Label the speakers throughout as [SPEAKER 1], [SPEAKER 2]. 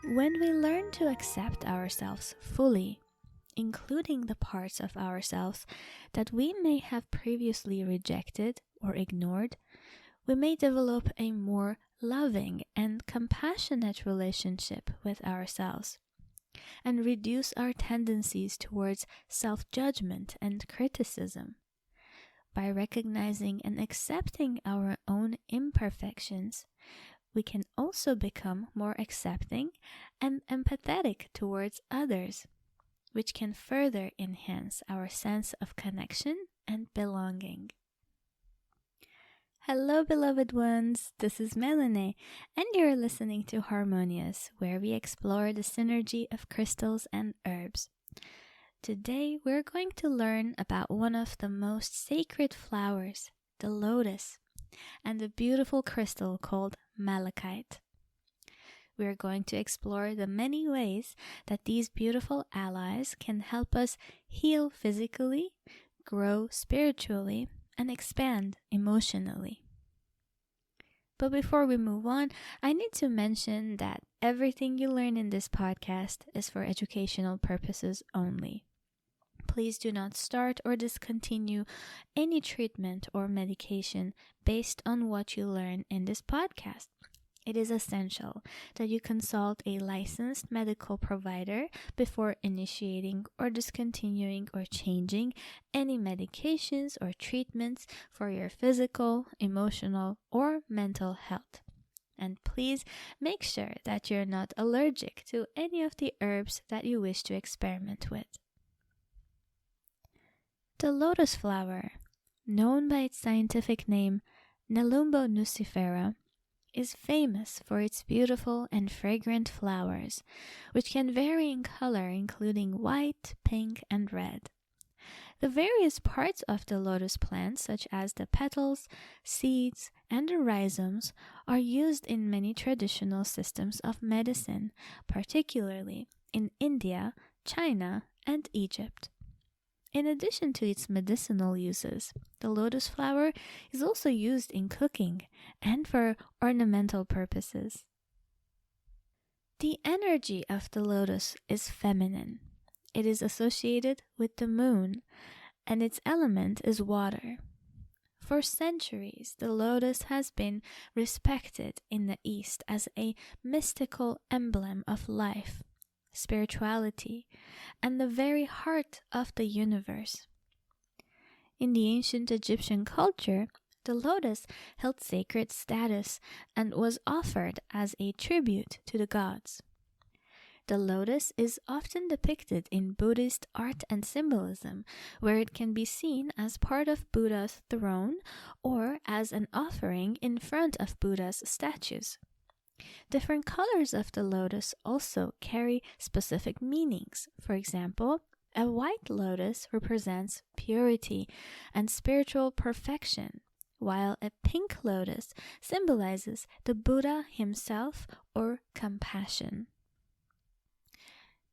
[SPEAKER 1] When we learn to accept ourselves fully, including the parts of ourselves that we may have previously rejected or ignored, we may develop a more loving and compassionate relationship with ourselves and reduce our tendencies towards self-judgment and criticism. By recognizing and accepting our own imperfections, we can also become more accepting and empathetic towards others, which can further enhance our sense of connection and belonging. Hello, beloved ones, this is Meline, and you're listening to Harmonious, where we explore the synergy of crystals and herbs. Today, we're going to learn about one of the most sacred flowers, the lotus, and the beautiful crystal called Malachite. We are going to explore the many ways that these beautiful allies can help us heal physically, grow spiritually, and expand emotionally. But before we move on, I need to mention that everything you learn in this podcast is for educational purposes only. Please do not start or discontinue any treatment or medication based on what you learn in this podcast. It is essential that you consult a licensed medical provider before initiating or discontinuing or changing any medications or treatments for your physical, emotional, or mental health. And please make sure that you're not allergic to any of the herbs that you wish to experiment with. The lotus flower, known by its scientific name Nelumbo nucifera, is famous for its beautiful and fragrant flowers, which can vary in color, including white, pink, and red. The various parts of the lotus plant, such as the petals, seeds, and the rhizomes, are used in many traditional systems of medicine, particularly in India, China, and Egypt. In addition to its medicinal uses, the lotus flower is also used in cooking and for ornamental purposes. The energy of the lotus is feminine. It is associated with the moon, and its element is water. For centuries, the lotus has been respected in the East as a mystical emblem of life, spirituality, and the very heart of the universe. In the ancient Egyptian culture, the lotus held sacred status and was offered as a tribute to the gods. The lotus is often depicted in Buddhist art and symbolism, where it can be seen as part of Buddha's throne or as an offering in front of Buddha's statues. Different colors of the lotus also carry specific meanings. For example, a white lotus represents purity and spiritual perfection, while a pink lotus symbolizes the Buddha himself or compassion.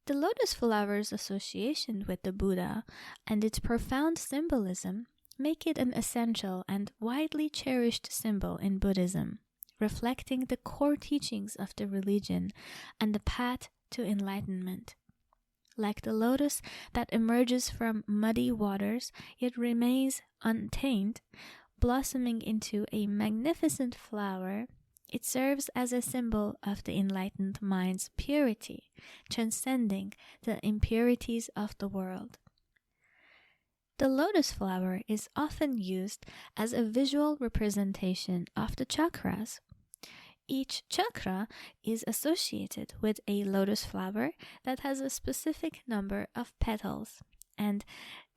[SPEAKER 1] The lotus flower's association with the Buddha and its profound symbolism make it an essential and widely cherished symbol in Buddhism, reflecting the core teachings of the religion and the path to enlightenment. Like the lotus that emerges from muddy waters, it remains untamed, blossoming into a magnificent flower. It serves as a symbol of the enlightened mind's purity, transcending the impurities of the world. The lotus flower is often used as a visual representation of the chakras. Each chakra is associated with a lotus flower that has a specific number of petals, and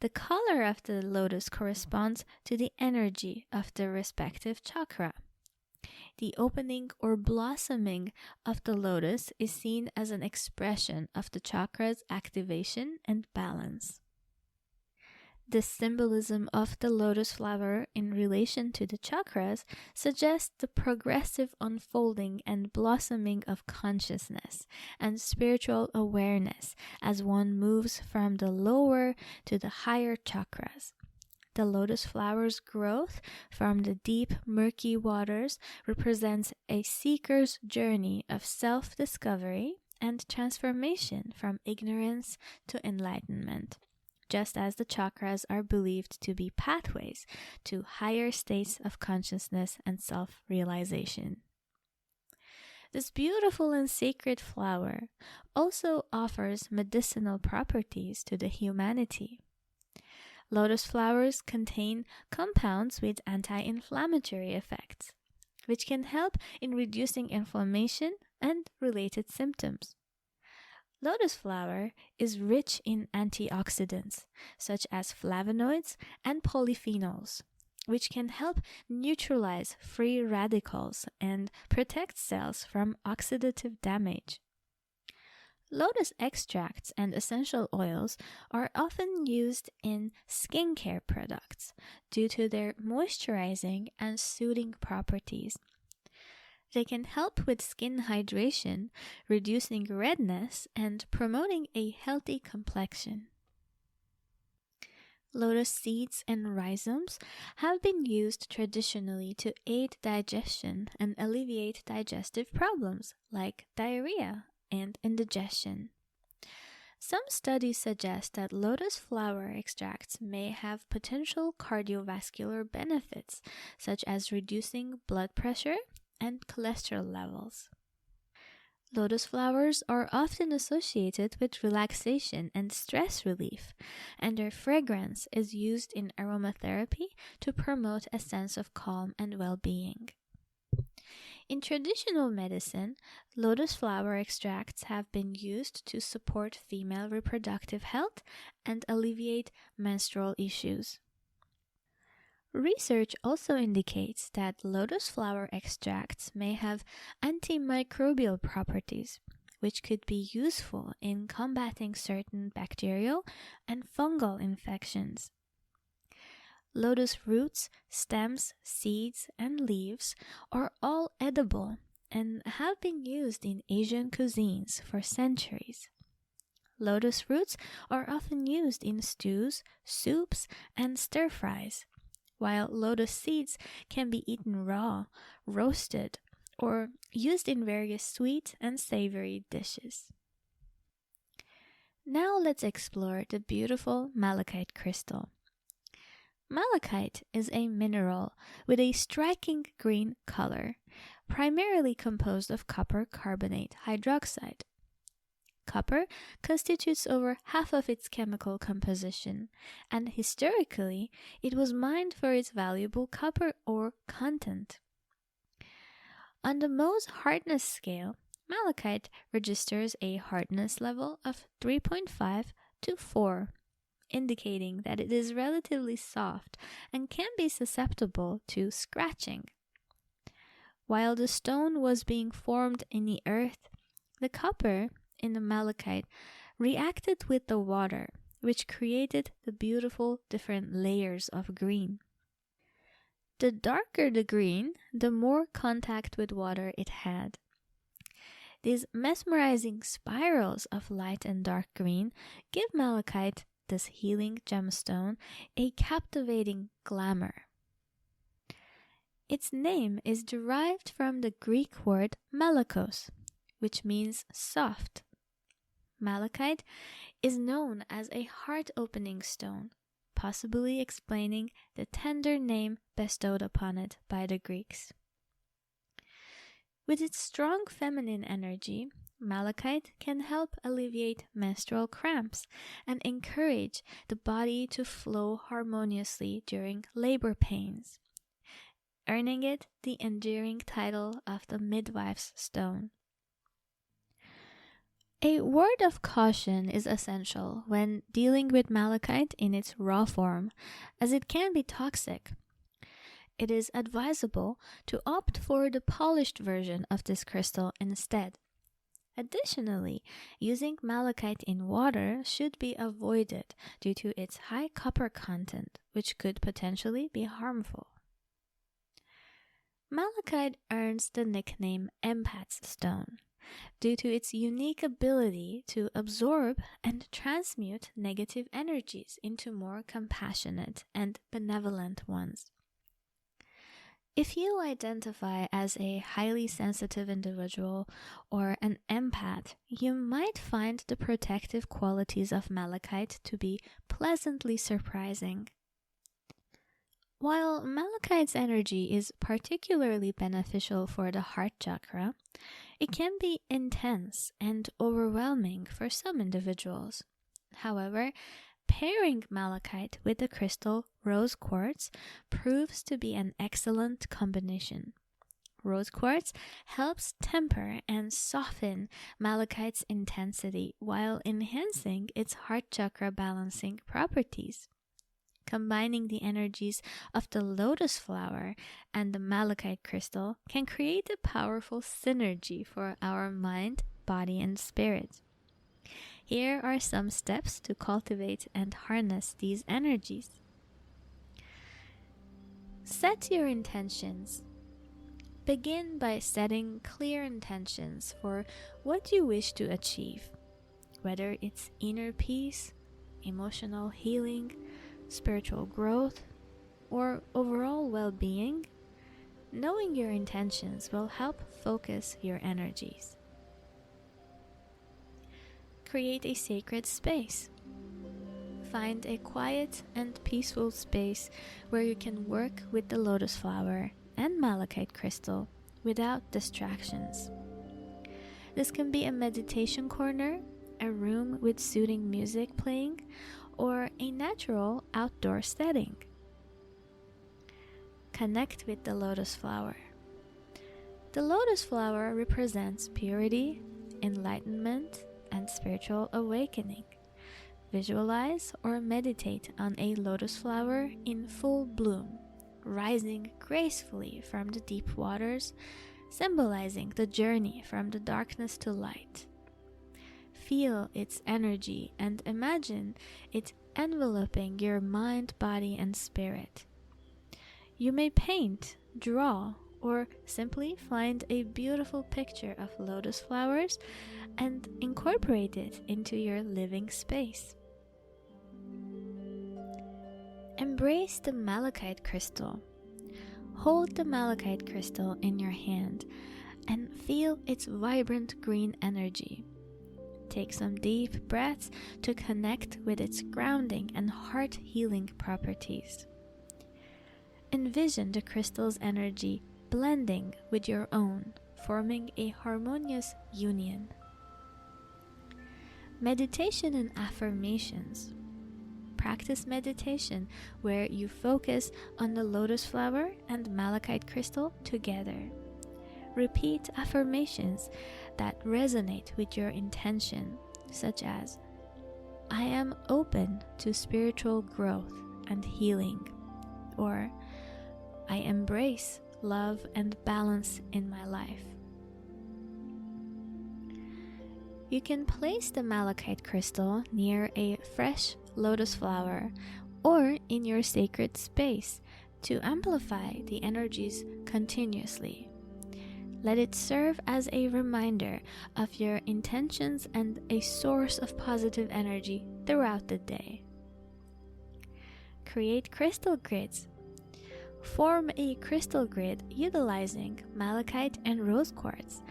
[SPEAKER 1] the color of the lotus corresponds to the energy of the respective chakra. The opening or blossoming of the lotus is seen as an expression of the chakra's activation and balance. The symbolism of the lotus flower in relation to the chakras suggests the progressive unfolding and blossoming of consciousness and spiritual awareness as one moves from the lower to the higher chakras. The lotus flower's growth from the deep, murky waters represents a seeker's journey of self-discovery and transformation from ignorance to enlightenment, just as the chakras are believed to be pathways to higher states of consciousness and self-realization. This beautiful and sacred flower also offers medicinal properties to the humanity. Lotus flowers contain compounds with anti-inflammatory effects, which can help in reducing inflammation and related symptoms. Lotus flower is rich in antioxidants, such as flavonoids and polyphenols, which can help neutralize free radicals and protect cells from oxidative damage. Lotus extracts and essential oils are often used in skincare products due to their moisturizing and soothing properties. They can help with skin hydration, reducing redness, and promoting a healthy complexion. Lotus seeds and rhizomes have been used traditionally to aid digestion and alleviate digestive problems like diarrhea and indigestion. Some studies suggest that lotus flower extracts may have potential cardiovascular benefits, such as reducing blood pressure and cholesterol levels. Lotus flowers are often associated with relaxation and stress relief, and their fragrance is used in aromatherapy to promote a sense of calm and well-being. In traditional medicine, lotus flower extracts have been used to support female reproductive health and alleviate menstrual issues. Research also indicates that lotus flower extracts may have antimicrobial properties, which could be useful in combating certain bacterial and fungal infections. Lotus roots, stems, seeds, and leaves are all edible and have been used in Asian cuisines for centuries. Lotus roots are often used in stews, soups, and stir-fries, while lotus seeds can be eaten raw, roasted, or used in various sweet and savory dishes. Now let's explore the beautiful malachite crystal. Malachite is a mineral with a striking green color, primarily composed of copper carbonate hydroxide. Copper constitutes over half of its chemical composition, and historically, it was mined for its valuable copper ore content. On the Mohs hardness scale, malachite registers a hardness level of 3.5 to 4, indicating that it is relatively soft and can be susceptible to scratching. While the stone was being formed in the earth, the copper in the malachite reacted with the water, which created the beautiful different layers of green. The darker the green, the more contact with water it had. These mesmerizing spirals of light and dark green give malachite, this healing gemstone, a captivating glamour. Its name is derived from the Greek word malachos, which means soft. Malachite is known as a heart-opening stone, possibly explaining the tender name bestowed upon it by the Greeks. With its strong feminine energy, malachite can help alleviate menstrual cramps and encourage the body to flow harmoniously during labor pains, earning it the endearing title of the midwife's stone. A word of caution is essential when dealing with malachite in its raw form, as it can be toxic. It is advisable to opt for the polished version of this crystal instead. Additionally, using malachite in water should be avoided due to its high copper content, which could potentially be harmful. Malachite earns the nickname empath's stone due to its unique ability to absorb and transmute negative energies into more compassionate and benevolent ones. If you identify as a highly sensitive individual or an empath, you might find the protective qualities of malachite to be pleasantly surprising. While malachite's energy is particularly beneficial for the heart chakra, it can be intense and overwhelming for some individuals. However, pairing malachite with the crystal rose quartz proves to be an excellent combination. Rose quartz helps temper and soften malachite's intensity while enhancing its heart chakra balancing properties. Combining the energies of the lotus flower and the malachite crystal can create a powerful synergy for our mind, body, and spirit. Here are some steps to cultivate and harness these energies. Set your intentions. Begin by setting clear intentions for what you wish to achieve, whether it's inner peace, emotional healing, spiritual growth, or overall well-being. Knowing your intentions will help focus your energies. Create a sacred space. Find a quiet and peaceful space where you can work with the lotus flower and malachite crystal without distractions. This can be a meditation corner, a room with soothing music playing, or a natural outdoor setting. Connect with the lotus flower. The lotus flower represents purity, enlightenment, and spiritual awakening. Visualize or meditate on a lotus flower in full bloom, rising gracefully from the deep waters, symbolizing the journey from the darkness to light. Feel its energy and imagine it enveloping your mind, body, and spirit. You may paint, draw, or simply find a beautiful picture of lotus flowers and incorporate it into your living space. Embrace the malachite crystal. Hold the malachite crystal in your hand and feel its vibrant green energy. Take some deep breaths to connect with its grounding and heart-healing properties. Envision the crystal's energy blending with your own, forming a harmonious union. Meditation and affirmations. Practice meditation where you focus on the lotus flower and malachite crystal together. Repeat affirmations that resonate with your intention, such as, I am open to spiritual growth and healing, or I embrace love and balance in my life. You can place the malachite crystal near a fresh lotus flower or in your sacred space to amplify the energies continuously. Let it serve as a reminder of your intentions and a source of positive energy throughout the day. Create crystal grids. Form a crystal grid utilizing malachite and rose quartz,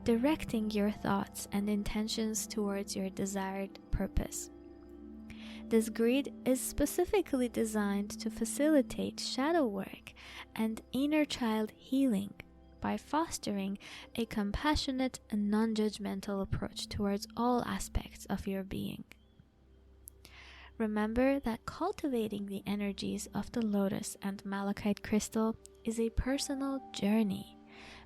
[SPEAKER 1] directing your thoughts and intentions towards your desired purpose. This grid is specifically designed to facilitate shadow work and inner child healing by fostering a compassionate and non-judgmental approach towards all aspects of your being. Remember that cultivating the energies of the lotus and malachite crystal is a personal journey.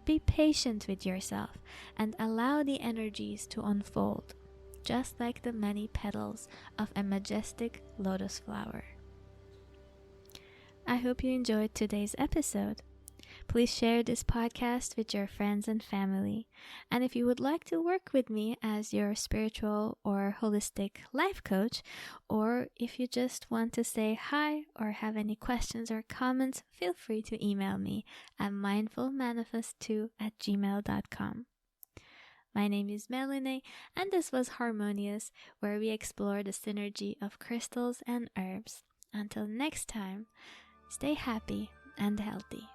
[SPEAKER 1] Be patient with yourself and allow the energies to unfold, just like the many petals of a majestic lotus flower. I hope you enjoyed today's episode. Please share this podcast with your friends and family. And if you would like to work with me as your spiritual or holistic life coach, or if you just want to say hi or have any questions or comments, feel free to email me at mindfulmanifest2@gmail.com. My name is Meline, and this was Harmonious, where we explore the synergy of crystals and herbs. Until next time, stay happy and healthy.